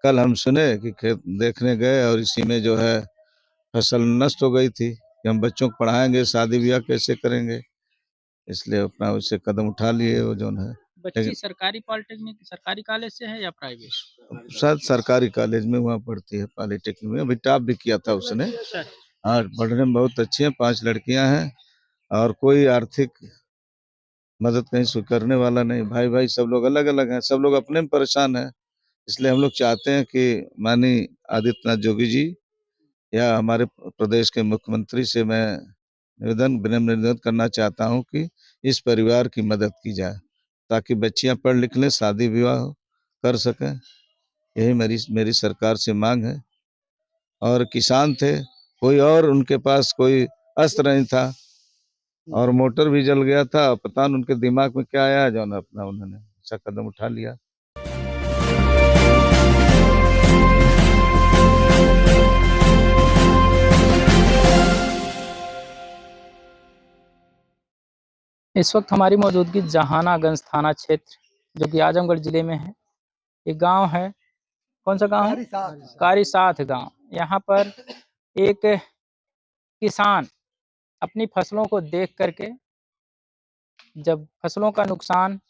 कल हम सुने कि खेत देखने गए और इसी में जो है फसल नष्ट हो गई थी कि हम बच्चों को पढ़ाएंगे, शादी ब्याह कैसे करेंगे, इसलिए अपना उससे कदम उठा लिए वो जो है। बच्ची लेकिन सरकारी पॉलिटेक्निक सरकारी कॉलेज से है या प्राइवेट? शायद सरकारी कॉलेज में वहाँ पढ़ती है, पॉलिटेक्निक में। अभी टॉप भी किया था उसने। अच्छा। हाँ, पढ़ने में बहुत अच्छी है। 5 लड़कियां हैं और कोई आर्थिक मदद कहीं से करने वाला नहीं। भाई भाई सब लोग अलग अलग हैं, सब लोग अपने में परेशान हैं। इसलिए हम लोग चाहते हैं कि माननीय आदित्यनाथ जोगी जी या हमारे प्रदेश के मुख्यमंत्री से मैं विनम्र निवेदन करना चाहता हूं कि इस परिवार की मदद की जाए ताकि बच्चियां पढ़ लिख लें, शादी विवाह कर सकें। यही मेरी मेरी सरकार से मांग है। और किसान थे, कोई और उनके पास कोई अस्त्र नहीं था और मोटर भी जल गया था। पता नहीं उनके दिमाग में क्या आया, जो अपना उन्होंने ऐसा कदम उठा लिया। इस वक्त हमारी मौजूदगी जहानागंज थाना क्षेत्र जो कि आजमगढ़ जिले में है। एक गांव है, कौन सा गांव है? कारीसाथ गांव। यहाँ पर एक किसान अपनी फसलों को देख करके, जब फसलों का नुकसान,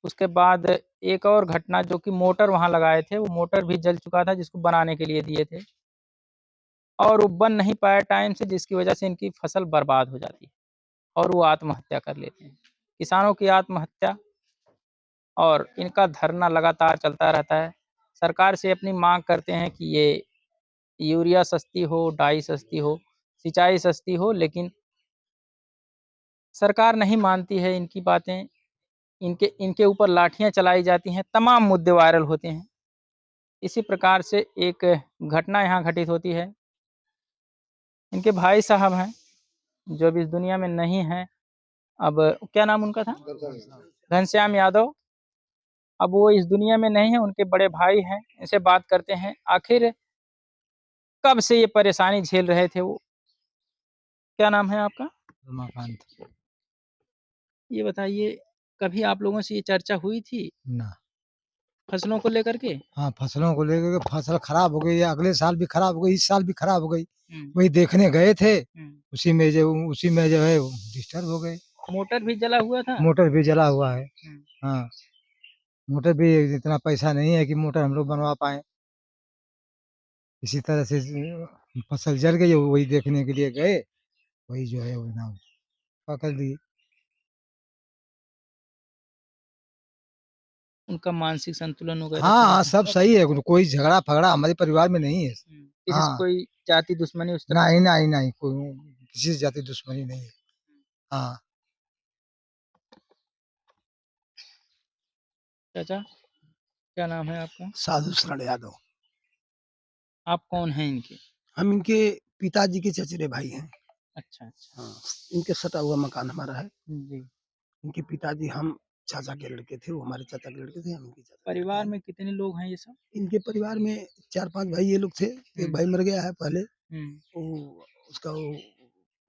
उसके बाद एक और घटना जो कि मोटर वहां लगाए थे, वो मोटर भी जल चुका था जिसको बनाने के लिए दिए थे और वो बन नहीं पाया टाइम से, जिसकी वजह से इनकी फसल बर्बाद हो जाती है और वो आत्महत्या कर लेते हैं। किसानों की आत्महत्या और इनका धरना लगातार चलता रहता है। सरकार से अपनी मांग करते हैं कि ये यूरिया सस्ती हो, डाई सस्ती हो, सिंचाई सस्ती हो, लेकिन सरकार नहीं मानती है इनकी बातें। इनके इनके ऊपर लाठियां चलाई जाती हैं, तमाम मुद्दे वायरल होते हैं। इसी प्रकार से एक घटना यहाँ घटित होती है। इनके भाई साहब हैं जो अभी इस दुनिया में नहीं हैं। अब क्या नाम उनका था? घनश्याम यादव। अब वो इस दुनिया में नहीं है, उनके बड़े भाई हैं। इनसे बात करते हैं, आखिर कब से ये परेशानी झेल रहे थे वो। क्या नाम है आपका? रमाकांत। ये बताइए, कभी आप लोगों से ये चर्चा हुई थी ना। फसलों को लेकर के? हाँ, फसलों को लेकर के फसल खराब हो गई, या अगले साल भी खराब हो गई, इस साल भी खराब हो गई। वही देखने गए थे, उसी में जो है डिस्टर्ब हो गए। मोटर भी जला हुआ था? मोटर भी जला हुआ है। हाँ, मोटर भी इतना पैसा नहीं है कि मोटर हम लोग बनवा पाए। इसी तरह से फसल जल गई, वही देखने के लिए गए, वही जो है वो नाम पकड़ लिए। उनका मानसिक संतुलन वगैरह हाँ हाँ, सब? सब सही है, कोई झगड़ा फगड़ा हमारे परिवार में नहीं है। किसी से हाँ, कोई जाति दुश्मनी उस तरह नहीं से? नहीं नहीं, कोई किसी से जाति दुश्मनी नहीं है। हाँ। चाचा, क्या नाम है आपका? साधु शरण यादव। आप कौन हैं इनके? हम इनके पिताजी के चचेरे भाई हैं। अच्छा अच्छा। हाँ, इनके सटा हुआ मकान हमारा है। जी। इनके पिताजी हम चाचा के लड़के थे, वो हमारे चाचा के लड़के थे, हम इनके चाचा के लड़के परिवार हैं। में कितने लोग हैं ये सब? इनके परिवार में 4-5 भाई ये लोग थे। एक भाई मर गया है पहले, वो उसका वो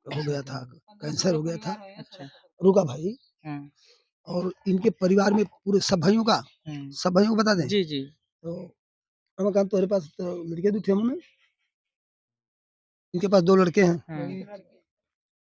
हो गया था, कैंसर हो गया था। अच्छा। रुका भाई। और इनके परिवार में पूरे सब भाइयों का, सब भाइयों को बता दें जी जी। तो रमाकांत तुम्हारे पास तो लड़के भी थे हमने, इनके पास 2 लड़के हैं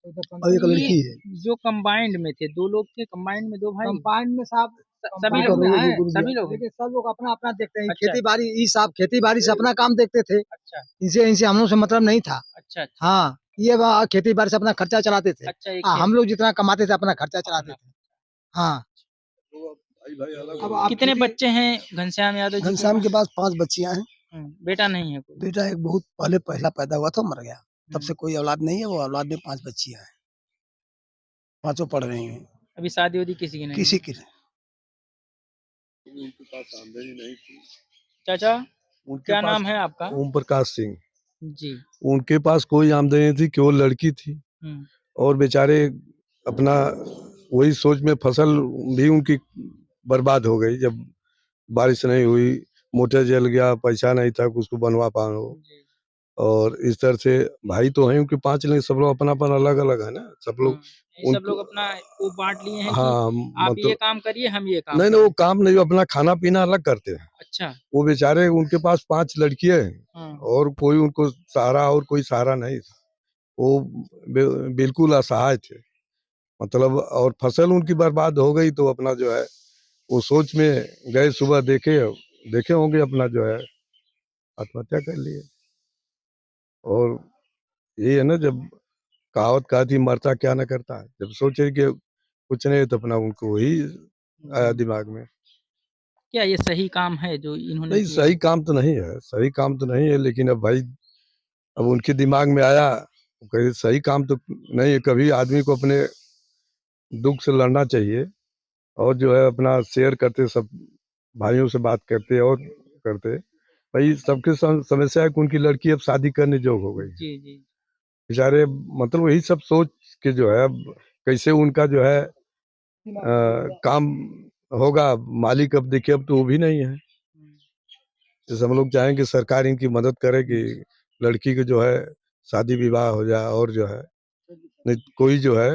और एक लड़की है। जो कंबाइंड में थे, 2 लोग थे कंबाइंड में, 2 भाई? कंबाइन में साहब सभी लोग हैं? सभी लोग? लेकिन सब लोग अपना अपना देखते हैं। अच्छा। खेती बाड़ी, ये साहब खेती बाड़ी से अपना काम देखते थे। अच्छा इनसे इनसे हम लोग से मतलब नहीं था। अच्छा। अच्छा हाँ, ये खेती बाड़ी से अपना खर्चा चलाते थे। अच्छा। एक हम लोग जितना कमाते थे अपना खर्चा चलाते थे। हाँ। अब कितने बच्चे हैं घनश्याम यादव जी के? घनश्याम के पास 5 बच्चियां हैं। बेटा नहीं है कोई? बेटा एक बहुत पहले पहला पैदा हुआ था, मर गया। तब से कोई औलाद नहीं है। वो औलाद में 5 बच्चियां हैं, पांचों पढ़ रही हैं। अभी शादी वादी किसी की नहीं? किसी की नहीं। चाचा, क्या नाम है आपका? ओम प्रकाश सिंह। जी। उनके पास कोई आमदनी थी, केवल लड़की थी और बेचारे अपना वही सोच में फसल भी उनकी बर्बाद हो गई। जब बारिश नहीं हुई, मोटर जल गया, पैसा नहीं था कि उसको बनवा पाओ। और इस तरह से भाई तो हैं उनके 5, लेकिन सब लोग अपना-अपना अलग-अलग है ना, सब लोग ये सब उनको लोग अपना वो बाँट लिए हैं कि हाँ, आप ये मतलब काम करिए, हम ये काम नहीं, नहीं वो करेंगे। काम नहीं, वो अपना खाना-पीना अलग करते हैं। अच्छा। वो बेचारे उनके पास 5 लड़कियाँ हैं हाँ। और कोई उनको सहारा और कोई सहारा नहीं था। वो बिल्कुल असहाय थे। मतलब और फसल उनकी बर्बाद हो गई तो अपना जो है, वो सोच में गए सुबह देखे देखे होंगे अपना जो है आत्महत्या कर लिए। और ये है ना जब कहावत कहा थी मरता क्या न करता है, जब सोचे कि कुछ नहीं तो अपना उनको वही आया दिमाग में। क्या ये सही काम है जो इन्होंने नहीं किया? सही काम तो नहीं है, सही काम तो नहीं है, लेकिन अब भाई अब उनके दिमाग में आया, कहीं सही काम तो नहीं है। कभी आदमी को अपने दुःख से लड़ना चाहिए और जो है अपना शेयर करते, सब भाइयों से बात करते और करते। भाई सबके समस्या है कि उनकी लड़की अब शादी करने जोग हो गई है। जी, जी। बेचारे मतलब वही सब सोच के जो है अब कैसे उनका जो है काम होगा। मालिक अब देखिए अब तो वो भी नहीं है। जैसे हम लोग चाहें कि सरकार इनकी मदद करे कि लड़की के जो है शादी विवाह हो जाए और जो है नहीं तो कोई जो है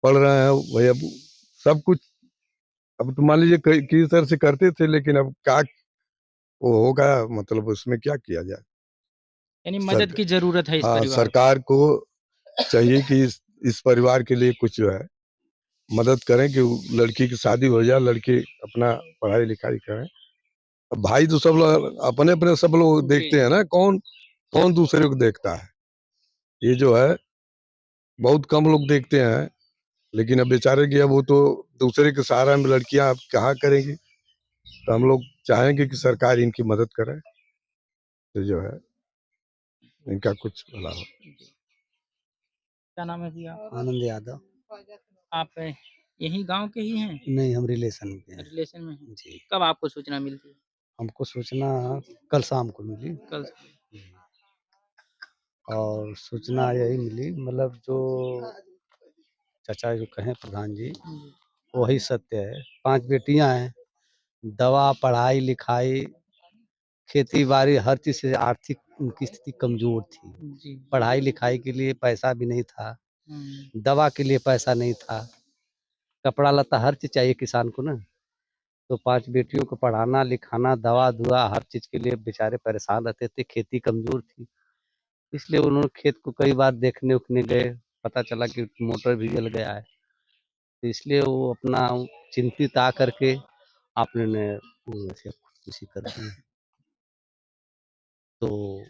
पढ़ रहे हैं भाई अब सब कुछ। अब तो मान लीजिए किस तरह से करते थे, लेकिन अब क्या वो होगा, मतलब उसमें क्या किया जाए। यानी मदद सरक की ज़रूरत है इस हाँ, परिवार को। सरकार को चाहिए कि इस परिवार के लिए कुछ जो है मदद करें कि वो लड़की की शादी हो जाए, लड़के अपना पढ़ाई लिखाई करें। अब भाई तो सब लोग अपने अपने सब लोग जी, देखते हैं जी। ना, कौन कौन दूसरे को देखता है। ये जो है बहुत कम लोग देखते हैं, लेकिन अब बेचारे की अब वो तो दूसरे के सहारा में लड़कियां अब कहाँ करेंगी। तो हम लोग चाहेंगे कि सरकार इनकी मदद करे, तो जो है इनका कुछ भला हो। क्या नाम है भैया आपका? आनंद यादव। आप यहीं गाँव के ही हैं? नहीं, हम रिलेशन के हैं। रिलेशन में हैं? जी, कब आपको सूचना मिलती है? हमको सूचना कल शाम को मिली। कल। और सूचना यही मिली, मतलब जो चाचा जो कहें प्रधान जी, वही सत्य है। 5 बेटियां हैं, दवा, पढ़ाई लिखाई, खेती बाड़ी, हर चीज़ से आर्थिक उनकी स्थिति कमजोर थी। जी। पढ़ाई लिखाई के लिए पैसा भी नहीं था, हुँ। दवा के लिए पैसा नहीं था, कपड़ा लत्ता हर चीज़ चाहिए किसान को ना। तो 5 बेटियों को पढ़ाना लिखाना, दवा दुआ हर चीज़ के लिए बेचारे परेशान रहते थे। खेती कमजोर थी, इसलिए उन्होंने खेत को कई बार देखने उखने गए, पता चला कि मोटर भी जल गया है। तो इसलिए वो अपना चिंतित आकर के आपने ने ऐसे खुदकुशी कर दी। तो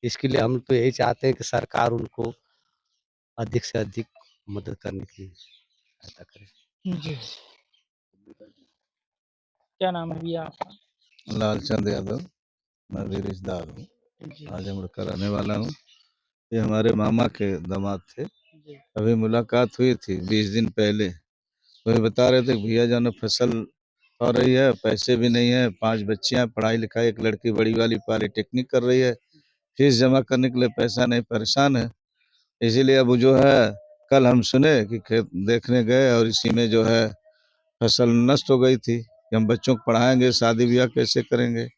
इसके लिए हम तो यही चाहते हैं कि सरकार उनको अधिक से अधिक मदद करने की सहायता करे। जी। क्या नाम है भैया आपका? लालचंद यादव, मैं भी रिश्तेदार हूँ, जी। आजमगढ़ का रहने वाला हूँ। ये हमारे मामा के दामाद थे। जी। अभी मुलाकात हुई थी 20 दिन पहले। वही बता रहे थे कि भैया जान फसल हो रही है, पैसे भी नहीं है, 5 बच्चियां पढ़ाई लिखाई, एक लड़की बड़ी वाली पॉलिटेक्निक कर रही है, फीस जमा करने के लिए पैसा नहीं, परेशान है। इसीलिए अब जो है कल हम सुने कि खेत देखने गए और इसी में जो है फसल नष्ट हो गई थी कि हम बच्चों को पढ़ाएंगे, शादी ब्याह कैसे करेंगे,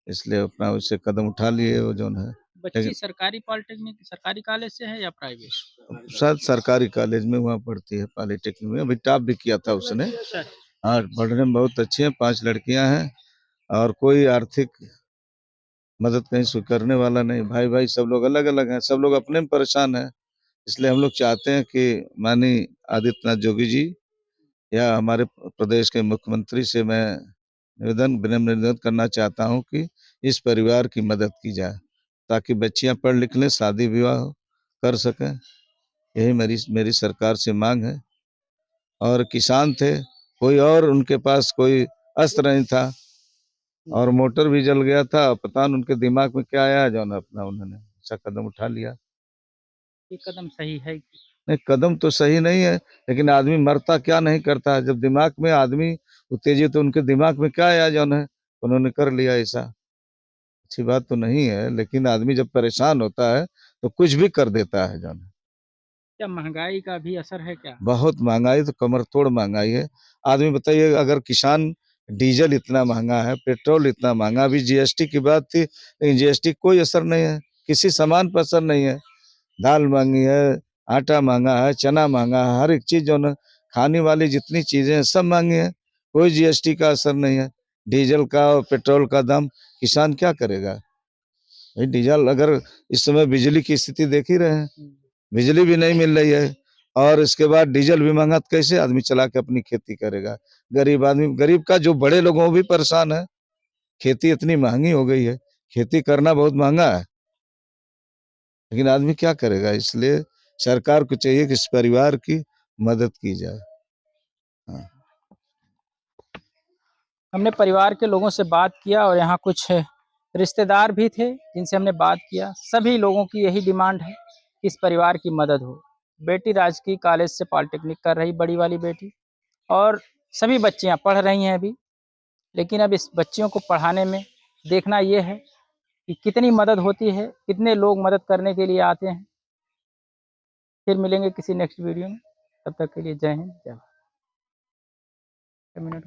इसलिए अपना उससे कदम उठा लिए वो जो है। बच्ची लेकिन सरकारी पॉलिटेक्निक सरकारी कॉलेज से है या प्राइवेट? शायद सरकारी कॉलेज में वहाँ पढ़ती है, पॉलिटेक्निक में। अभी टॉप भी किया था उसने। अच्छा। हाँ, पढ़ने में बहुत अच्छी हैं, 5 लड़कियां हैं और कोई आर्थिक मदद कहीं से करने वाला नहीं। भाई भाई सब लोग अलग अलग हैं, सब लोग अपने में परेशान हैं। इसलिए हम लोग चाहते हैं कि माननीय आदित्यनाथ जोगी जी या हमारे प्रदेश के मुख्यमंत्री से मैं विनम्र निवेदन करना चाहता हूं कि इस परिवार की मदद की जाए ताकि बच्चियां पढ़ लिख लें, शादी विवाह कर सकें। यही मेरी मेरी सरकार से मांग है। और किसान थे, कोई और उनके पास कोई अस्त्र नहीं था और मोटर भी जल गया था। पता नहीं उनके दिमाग में क्या आया, जो ना अपना उन्होंने ऐसा कदम उठा लिया। ये कदम सही है कि? नहीं, कदम तो सही नहीं है, लेकिन आदमी मरता क्या नहीं करता है। जब दिमाग में आदमी उत्तेजित, तो उनके दिमाग में क्या आया, जो है उन्होंने कर लिया ऐसा। अच्छी बात तो नहीं है, लेकिन आदमी जब परेशान होता है तो कुछ भी कर देता है, जो है। क्या महँगाई का भी असर है क्या? बहुत महंगाई, तो कमर तोड़ महंगाई है। आदमी बताइए, अगर किसान डीजल इतना महंगा है, पेट्रोल इतना महंगा, अभी जीएसटी की बात थी, लेकिन जीएसटी कोई असर नहीं है। किसी सामान पर असर नहीं है। दाल महंगी है, आटा महंगा है, चना महंगा है, हर एक चीज जो ना खाने वाली जितनी चीजें हैं सब महंगी है। कोई जीएसटी का असर नहीं है। डीजल का और पेट्रोल का दाम, किसान क्या करेगा भाई? डीजल, अगर इस समय बिजली की स्थिति देख ही रहे हैं, बिजली भी नहीं मिल रही है और इसके बाद डीजल भी महंगा, तो कैसे आदमी चला के अपनी खेती करेगा? गरीब आदमी, गरीब का जो बड़े लोग हैं वो भी परेशान है। खेती इतनी महंगी हो गई है, खेती करना बहुत महंगा है, लेकिन आदमी क्या करेगा? इसलिए सरकार को चाहिए कि इस परिवार की मदद की जाए। हाँ। हमने परिवार के लोगों से बात किया और यहाँ कुछ रिश्तेदार भी थे जिनसे हमने बात किया। सभी लोगों की यही डिमांड है कि इस परिवार की मदद हो। बेटी राजकीय कॉलेज से पॉलिटेक्निक कर रही, बड़ी वाली बेटी, और सभी बच्चियाँ पढ़ रही हैं अभी। लेकिन अब इस बच्चियों को पढ़ाने में देखना ये है कि कितनी मदद होती है, कितने लोग मदद करने के लिए आते हैं। फिर मिलेंगे किसी नेक्स्ट वीडियो में, तब तक के लिए जय हिंद, जय भारत।